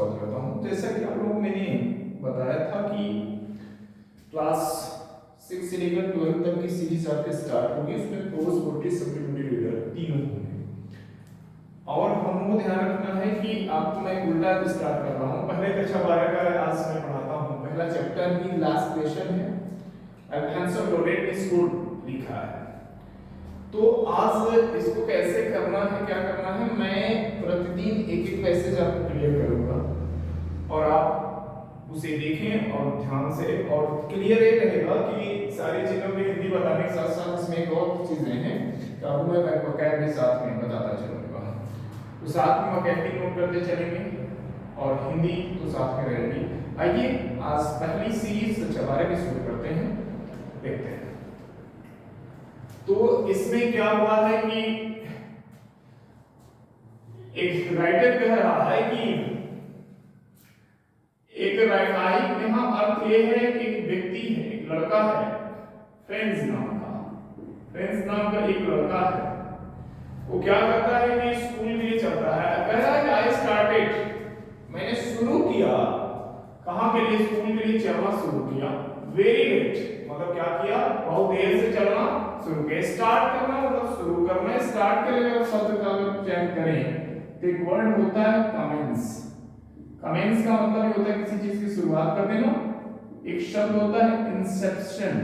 Solve करता हूँ। तो जैसा कि आप लोगों को मैंने बताया था कि क्लास 6 से लेकर 12 तक की सीरीज आपके स्टार्ट होगी, उसमें प्रोज, पोएट्री, सप्लीमेंट्री रीडर तीनों होंगे। और हमको ध्यान रखना है कि आपको मैं उल्टा स्टार्ट कर रहा हूँ। पहले कक्षा 12 का आज मैं पढ़ाता हूँ। पहला चैप्टर ही लास्ट क्वेश्चन है, अल्फांसो लोरेट इज गुड लिखा है। तो आज इसको कैसे करना है, क्या करना है, मैं प्रतिदिन एक एक पैसेज आपको क्लियर करूंगा और आप उसे देखें और ध्यान से। और क्लियर ये रहेगा कि सारी चीजों में हिंदी बताने के साथ साथ इसमें एक और चीजें हैं तो आपको मैं वोकैब भी साथ में बताता चलूंगा। तो साथ में वोकैब भी नोट करते चलेंगे और हिंदी तो साथ में रहेगी। आइए आज पहली सीरीज कक्षा 12 की शुरू करते हैं, देखते हैं। तो इसमें क्या हुआ है कि एक राइटर कह रहा है कि एक राइट यहां अर्थ ये है कि एक व्यक्ति है, एक लड़का है, फ्रेंड्स नाम का एक लड़का है। वो क्या करता है कि स्कूल के लिए चलता है। कह रहा है कि आई स्टार्टेड, मैंने शुरू किया, कहां के लिए, स्कूल के लिए चलना शुरू किया, वेरी लेट, मतलब क्या किया, बहुत देर से चलना शुरू किया। स्टार्ट करना मतलब शुरू करना। स्टार्ट के लिए अगर शब्द का चयन करें तो एक वर्ड होता है कमेंस। कमेंस का मतलब ये होता है किसी चीज की शुरुआत कर देना। एक शब्द होता है इंसेप्शन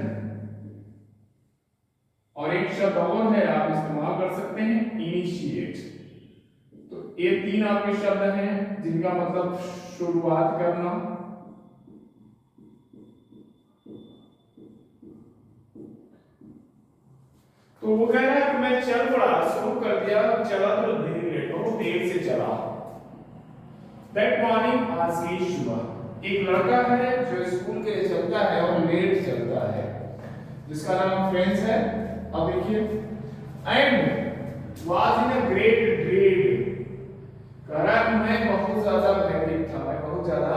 और एक शब्द और है आप इस्तेमाल कर सकते हैं इनिशिएट। तो ये तीन आपके शब्द हैं जिनका मतलब शुरुआत करना। तो वो कह रहा है कि मैं चल पड़ा, शुरू कर दिया, चला तो वेरी लेट, बहुत देर से चला। दैट मॉर्निंग, आज की सुबह, एक लड़का है जो स्कूल के लिए चलता है और लेट चलता है, जिसका नाम फ्रेंड्स है। अब देखिए, and was in a great dread, कह रहा है मैं बहुत ज्यादा भयभीत था, मैं बहुत ज्यादा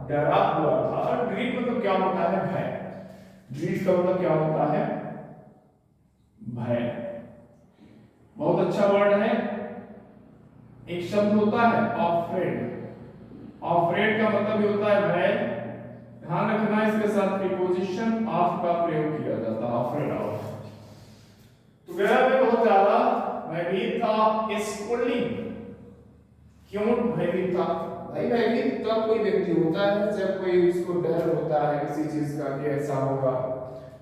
डरा हुआ था। और ड्रीड मतलब क्या होता है, भय। ड्रीड का मतलब क्या होता है, भय। बहुत अच्छा वर्ड है। एक शब्द होता है ऑफ्रेड। ऑफ्रेड का मतलब ये होता है भय। ध्यान रखना इसके साथ प्रीपोजिशन ऑफ का प्रयोग किया जाता है, ऑफ्रेड ऑफ। तो मेरा भी बहुत ज्यादा भयभीत था। स्कूलिंग, क्यों भयभीत था भाई? भयभीत तब कोई व्यक्ति होता है जब कोई उसको डर होता है किसी चीज का कि ऐसा होगा,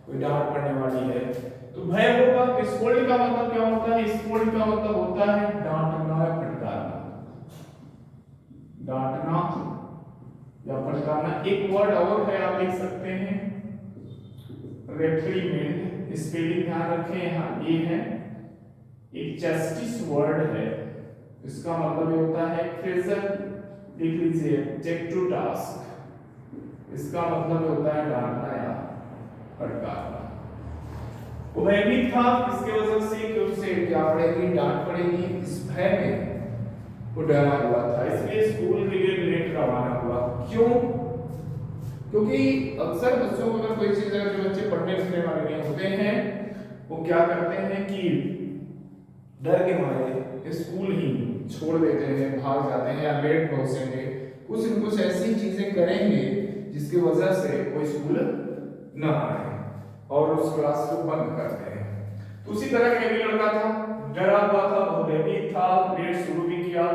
कोई डांट पड़ने वाली है तो भय होगा। स्कोल्ड का मतलब क्या होता है? स्कोल्ड का मतलब होता है डांटना या फटकारना। डांटना या फटकारना। एक वर्ड और है, आप लिख सकते हैं रेप्रीमेंड। स्पेलिंग ध्यान रखें, यहाँ ए है। एक जस्टिस वर्ड है, इसका मतलब ये होता है प्रेजर। लिख लीजिए टेक टू टास्क, इसका मतलब होता है डांटना या फटकारना। वो भयभीत था इसके वजह से कि उसे क्या पड़ेगी, डांट पड़ेगी। इस भय में वो डरा हुआ था, इसलिए स्कूल के लिए लेट रवाना हुआ। क्यों? क्योंकि अक्सर बच्चों को अगर कोई चीज, अगर जो बच्चे पढ़ने लिखने वाले नहीं होते हैं वो क्या करते हैं कि डर के मारे स्कूल ही छोड़ देते हैं, भाग जाते हैं या लेट पहुंचेंगे, कुछ न कुछ ऐसी चीजें करेंगे जिसकी वजह से वो स्कूल न आए और उस क्लास को बंद करते हैं। तो उसी तरह का भी लड़का था, डरा हुआ था, बहुत भयभीत था, लेट शुरू भी किया।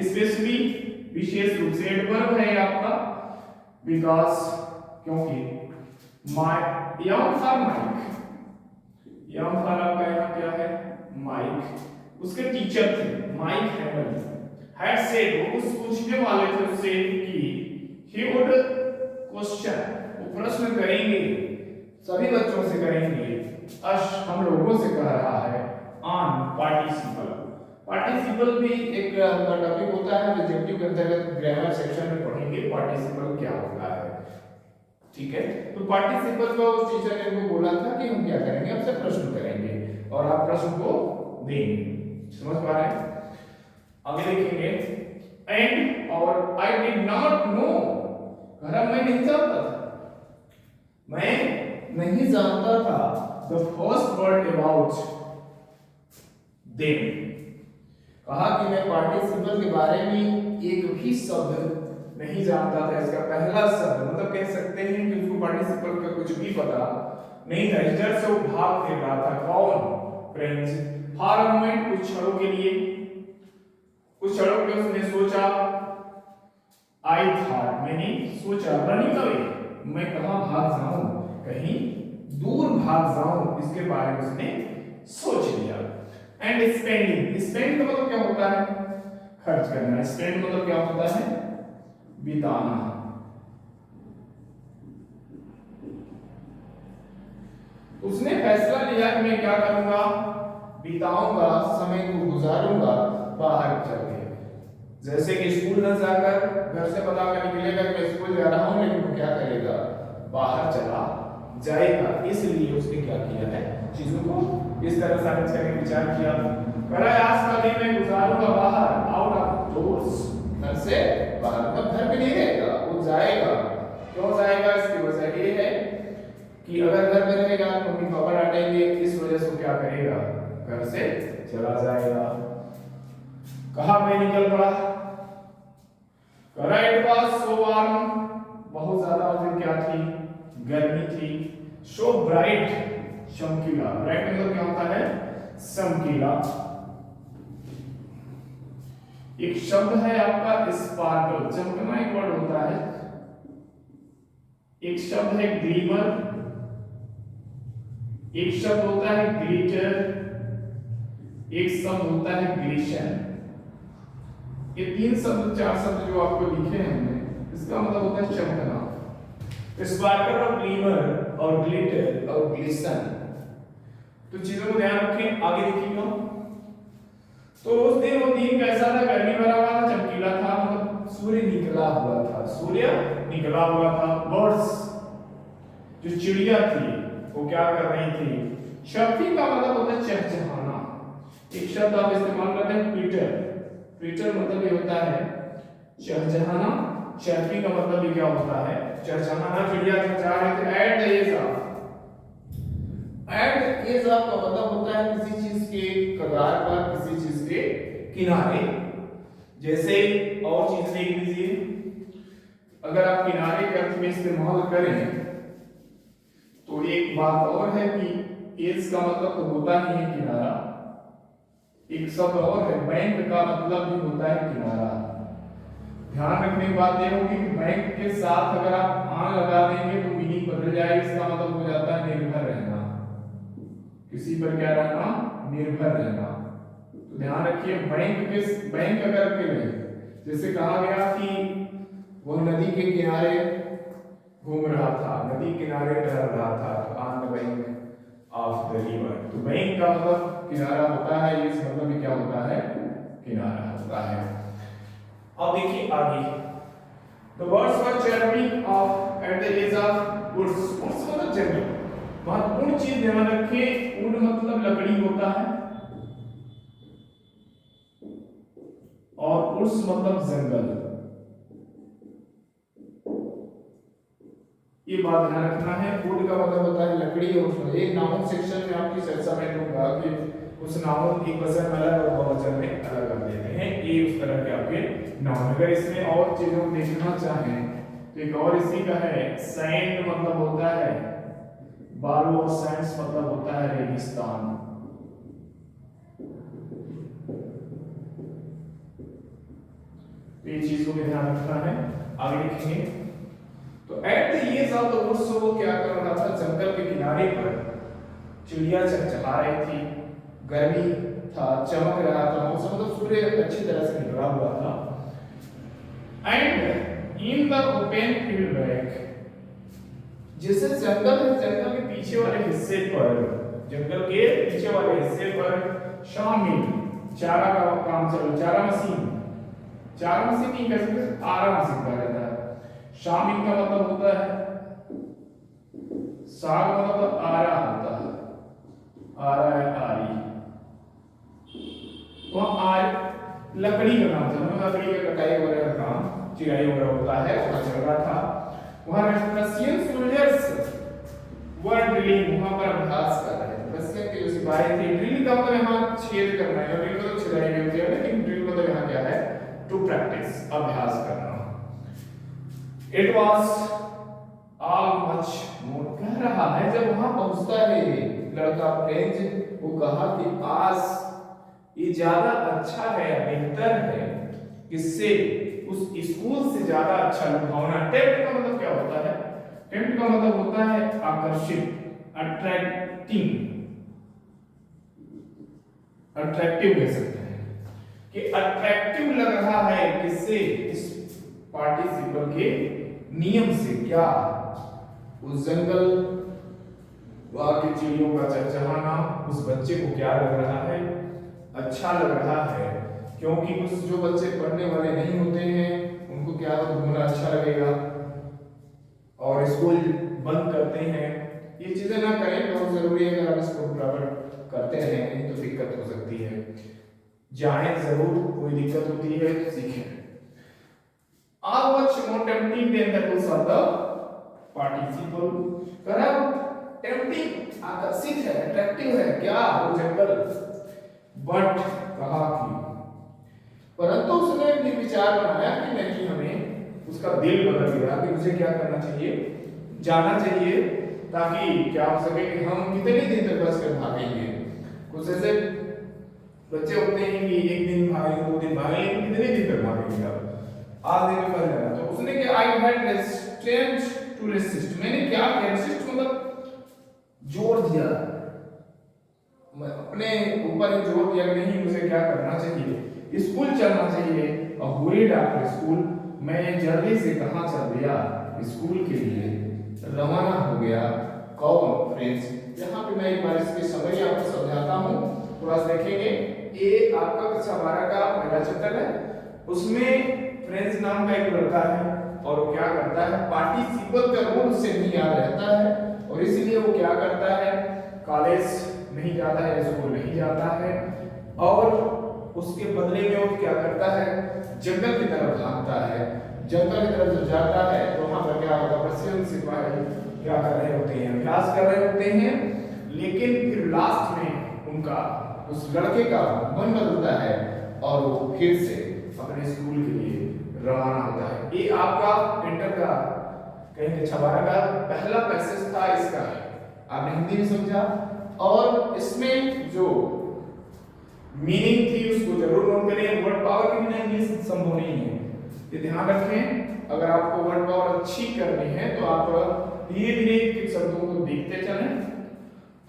स्पेशली विशेष रूप से एडवर्ब है आपका, बिकॉज, क्योंकि माय यंग था माइक। यंग था आपका यहाँ क्या है, माइक। उसके टीचर थे माइक हैमल। हैड सेड, वो कुछ पूछने वाले थे उससे कि ही वुड क्वेश्चन, वो प्रश्न करेंगे, सभी बच्चों से करेंगे, अश हम लोगों से कह रहा है, ऑन पार्टिसिपल। पार्टिसिपल भी एक टॉपिक होता है, ऑब्जेक्टिव के अंतर्गत ग्रामर सेक्शन में पढ़ेंगे पार्टिसिपल क्या होता है, ठीक है। तो पार्टिसिपल को उस टीचर ने उनको बोला था कि हम क्या करेंगे, आपसे प्रश्न करेंगे और आप प्रश्न को देंगे। समझ पा रहे हैं? आगे देखेंगे, एंड और आई डिड नॉट नो, मैं नहीं जानता था, मैं नहीं जानता था the first word about them. कहा कि मैं पार्टिसिपल के बारे में एक भी शब्द नहीं जानता था, इसका पहला शब्द मतलब कह सकते हैं कि उसको पार्टिसिपल का कुछ भी पता नहीं था, इस डर से वो भाग फिर रहा था। कौन? फ्रेंच। फॉर अ मोमेंट, कुछ क्षणों के लिए, कुछ क्षणों के उसने सोचा, आई थॉट, मैंने सोचा, रनिंग अवे, मैं कहां भाग जाऊं, कहीं दूर भाग जाऊं, इसके बारे में उसने सोच लिया। एंड स्पेंडिंग, स्पेंड का मतलब क्या होता है? खर्च करना। स्पेंड मतलब क्या होता है? बिताना। उसने फैसला लिया कि मैं क्या करूंगा, बिताऊंगा, समय को गुजारूंगा बाहर चल के। जैसे कि स्कूल न जाकर घर से बता कर निकलेगा कि मैं स्कूल जा रहा हूं, लेकिन वो क्या करेगा, बाहर चला जाएगा। इसलिए उसने क्या किया है, चीजों को इस तरह साबित करने विचार किया। आज का दिन मैं गुजारूंगा बाहर, आउट ऑफ डोर्स, घर से बाहर, मतलब घर में नहीं रहेगा, वो जाएगा। क्यों जाएगा? इसकी वजह ये है कि अगर घर में रहेगा तो मम्मी पापा डांटेंगे, इस वजह से वो क्या करेगा, घर से चला जाएगा। कहा मैं निकल पड़ा। इट वाज सो वार्म, बहुत ज्यादा उस दिन क्या थी, गर्मी थी। सो ब्राइट, चमकीला। ब्राइट मतलब क्या होता है, चमकीला। एक शब्द है आपका स्पार्कल, चमकना एक वर्ड होता है। एक शब्द है ग्लीमर, एक शब्द होता है ग्लिटर, एक शब्द होता है ग्लिशन। ये तीन शब्द, चार शब्द जो आपको लिखे हैं हमने, इसका मतलब होता है चमकना। स्पार्कल और ग्लीमर और ग्लिटर और ग्लिशन। तो चीजों को ध्यान रखें, आगे देखिएगा। तो उस दिन वो दिन कैसा था, गर्मी भरा हुआ था, चमकीला था, मतलब सूर्य निकला हुआ था, सूर्य निकला हुआ था। बर्ड्स, जो चिड़िया थी, वो क्या कर रही थी, चर्पिंग का मतलब होता है चहचहाना। एक शब्द आप इस्तेमाल करते हैं ट्विटर, ट्विटर मतलब ये होता है चहचहाना, चर्पिंग का मतलब ये क्या होता है, चहचहाना। चिड़िया चहचहा रहे थे। At the edge of, at the edge of का मतलब होता है किसी चीज के कगार पर, किसी चीज के किनारे। जैसे और चीज देख लीजिए, अगर आप किनारे के अर्थ में इस्तेमाल करें तो एक बात और है कि एज का मतलब तो होता ही है किनारा। एक शब्द और है, बैंक का मतलब भी होता है किनारा। ध्यान रखने की बात यह होगी कि बैंक के साथ अगर आप आन लगा देंगे तो मीनिंग बदल जाएगी। इसका मतलब हो जाता है निर्भर रहना, किसी पर क्या रहना, निर्भर रहना। तो ध्यान रखिए, बैंक अगर के लिए, जैसे कहा गया कि वह नदी के किनारे घूम रहा था, नदी किनारे टहल रहा था, on the bank of the river. तो बैंक का मतलब किनारा होता है, इस मतलब में क्या होता है, किनारा होता है। अब देखिए आगे, the birds were chirping of at the edge of woods. Woods मतलब जंगल। महत्वपूर्ण चीज ध्यान रखिए, वुड मतलब लकड़ी होता है और वुड्स मतलब जंगल। ये बात ध्यान रखना है। वुड का मतलब होता है लकड़ी, और एक नाउन सेक्शन में आपकी चर्चा में दूंगा कि उस नाउन एक वचन में अलग और बहुवचन में अलग कर देते हैं। ये उस तरह के आपके नाउन। अगर इसमें और चीजों को देखना चाहें तो एक और इसी का है, सैंड मतलब होता है बालू, और सैंड्स मतलब होता है रेगिस्तान। ये चीज को भी ध्यान रखना है। आगे देखेंगे तो at the edge of the woods, वो क्या कर रहा था, जंगल के किनारे पर चिड़िया चहचहा रही थी, गर्मी था, चमक रहा था मौसम, मतलब सूर्य अच्छी तरह से निकला हुआ था। And in the open field back, जैसे जंगल है, जंगल के पीछे वाले हिस्से पर, जंगल के पीछे वाले हिस्से पर शामिल चारा का काम चल, चारा मशीन, चारा मशीन नहीं कह सकते, आरा मशीन कहा जाता है। शामिल का मतलब होता है साग, मतलब आरा होता है, आरा है, आरी। तो आर लकड़ी का काम था, लकड़ी का कटाई वगैरह का काम, चिराई वगैरह होता है, वहां चल रहा था। वहां रशियन सोल्जर्स वर ड्रिलिंग, वहां पर अभ्यास कर रहे थे। रशियन के जो सिपाही थे, ड्रिल का मतलब यहाँ छेद करना है, ड्रिल मतलब छिदाई होती है, लेकिन ड्रिल मतलब यहाँ क्या है, टू प्रैक्टिस, अभ्यास करना। It was all much more, कह रहा है जब वहां पहुंचता है लड़का फ्रेंच, वो कहा कि आज ये ज्यादा अच्छा है, बेहतर है, किससे, उस स्कूल से ज्यादा अच्छा लुभावना। टेम्प्ट का मतलब क्या होता है? टेम्प्ट का मतलब होता है आकर्षित, अट्रैक्टिंग, अट्रैक्टिव कह सकते हैं कि अट्रैक्टिव लग रहा है, किससे, इस पार्टिसिपल के नियम से। क्या? उस जंगल, वहां की चिड़ियों का चहचहाना उस बच्चे को क्या लग रहा है? अच्छा लग रहा है, क्योंकि कुछ जो बच्चे पढ़ने वाले नहीं होते हैं उनको क्या घूमना अच्छा लगेगा और स्कूल बंद करते हैं। ये चीजें ना करें, बहुत जरूरी है। अगर आप इसको बराबर करते हैं नहीं तो दिक्कत हो सकती है। जाने जरूर, कोई दिक्कत होती है तो सीखें। How much more tempting than the rules of the participle? करा tempting, आकर्षित है, अट्रैक्टिव है क्या वो जंगल। बट कहा कि, परंतु उसने भी विचार बनाया कि नहीं, हमें उसका दिल बदल गया कि मुझे क्या करना चाहिए, जाना चाहिए, ताकि क्या हो सके कि हम कितने दिन तक बस कर भागेंगे। कुछ ऐसे बच्चे होते हैं कि एक दिन भागेंगे, 2 दिन भागेंगे, कितने दिन तक भागेंगे आप, आज दिन में कर जाना। तो उसने क्या, I had resistance to resist, मैंने क्या किया, रेसिस्ट मतलब जोर दिया, मैं अपने ऊपर ही जोर दिया कि नहीं, मुझे क्या करना चाहिए, स्कूल चलना चाहिए। और हुई डॉक्टर स्कूल, मैं जल्दी से कहाँ चल दिया, स्कूल के लिए रवाना हो गया। कौन? फ्रेंड्स। यहाँ पे मैं एक बार इसकी समरी आपको समझाता हूँ, थोड़ा सा देखेंगे। ये आपका कक्षा 12 का पहला चैप्टर है, उसमें फ्रेंड्स नाम का एक लड़का है और वो क्या करता है, पार्टिसिपल का रूल उसे नहीं याद रहता है और इसलिए वो क्या करता है, कॉलेज नहीं जाता है, स्कूल नहीं जाता है और उसके बदले में वो क्या करता है, जंगल की तरफ भागता है। जंगल की तरफ जब जाता है तो वहां पर क्या होता है, पश्चिम सिपाही क्या कर रहे होते हैं, अभ्यास कर रहे होते हैं। लेकिन फिर लास्ट में उनका, उस लड़के का मन बदलता है और वो फिर से अपने स्कूल के लिए रवाना होता है। ये आपका इंटर का कहीं 12 का पहला पैसेज था इसका, आपने हिंदी में समझा और इसमें जो मीनिंग थी उसको जरूर नोट करें। वर्ड पावर के बिना इंग्लिश संभव नहीं है, ये ध्यान रखें। अगर आपको वर्ड पावर अच्छी करनी है तो आप धीरे धीरे के शब्दों को देखते चलें।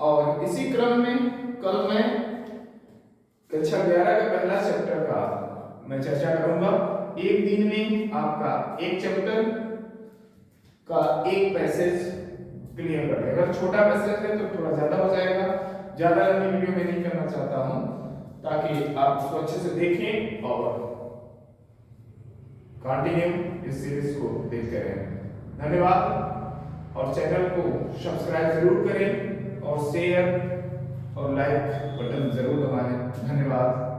और इसी क्रम में कल मैं कक्षा 11 का पहला चैप्टर का मैं चर्चा करूंगा। एक दिन में आपका एक चैप्टर का एक पैसेज क्लियर कर लेगा। अगर छोटा पैसेज है तो थोड़ा ज्यादा हो जाएगा, ज्यादा लंबी वीडियो में नहीं करना चाहता हूं ताकि आप उसको अच्छे से देखें और कंटिन्यू इस सीरीज को देखते रहें। धन्यवाद और चैनल को सब्सक्राइब जरूर करें और शेयर और लाइक बटन जरूर दबाएं। धन्यवाद।